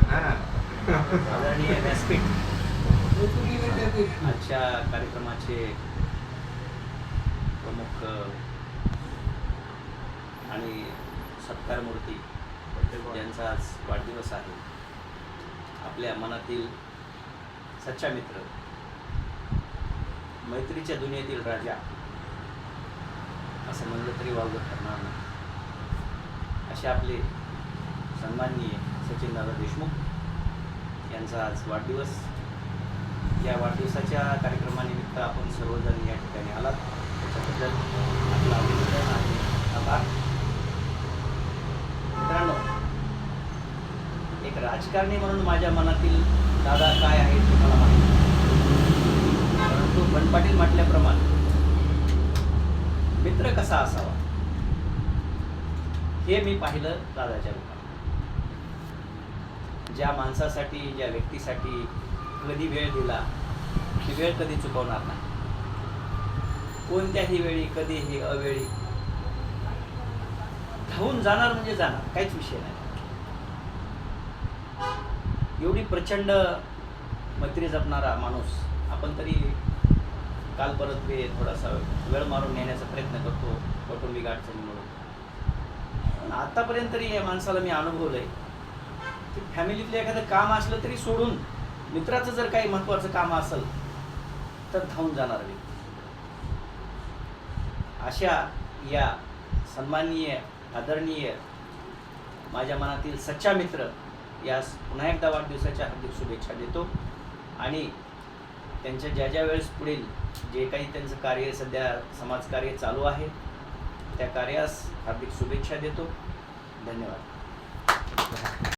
आदरणीय व्यासपीठ आजच्या कार्यक्रमाचे प्रमुख आणि सत्कारमूर्ती ज्यांचा आज वाढदिवस आहे, आपल्या मनातील सच्चा मित्र, मैत्रीच्या दुनियेतील राजा असं म्हणलं तरी वावगं ठरणार नाही, असे आपले सन्माननीय सचिनदादा देशमुख यांचा आज वाढदिवस. या वाढदिवसाच्या कार्यक्रमानिमित्त आपण सर्वजण या ठिकाणी आलात, त्याच्याबद्दल आपलं अभिनंदन आणि आभार. मित्रांनो, एक राजकारणी म्हणून माझ्या मनातील दादा काय आहे तुम्हाला माहिती, परंतु बंड पाटील म्हटल्याप्रमाणे मित्र कसा असावा हे मी पाहिलं दादाच्या रूपात. ज्या माणसासाठी, ज्या व्यक्तीसाठी कधी वेळ दिला ती वेळ कधी चुकवणार नाही. कोणत्याही वेळी, कधीही अवेळी धावून जाणार म्हणजे जाणार, काहीच विषय नाही. एवढी प्रचंड मैत्री जपणारा माणूस आपण तरी काल परत थोडासा वेळ मारून नेण्याचा प्रयत्न करतो कौटुंबिक अडचणीमुळे. पण आतापर्यंत तरी या माणसाला मी अनुभवलंय की फॅमिलीतलं एखादं काम असलं तरी सोडून मित्राचं जर काही महत्त्वाचं काम असेल तर धावून जाणार व्यक्ती. अशा या सन्माननीय, आदरणीय, माझ्या मनातील सच्चा मित्र यास पुन्हा एकदा वाढदिवसाच्या हार्दिक शुभेच्छा देतो. आणि त्यांच्या ज्या ज्या वेळेस पुढील जे काही त्यांचं कार्य, सध्या समाजकार्य चालू आहे, त्या कार्यास हार्दिक शुभेच्छा देतो. धन्यवाद.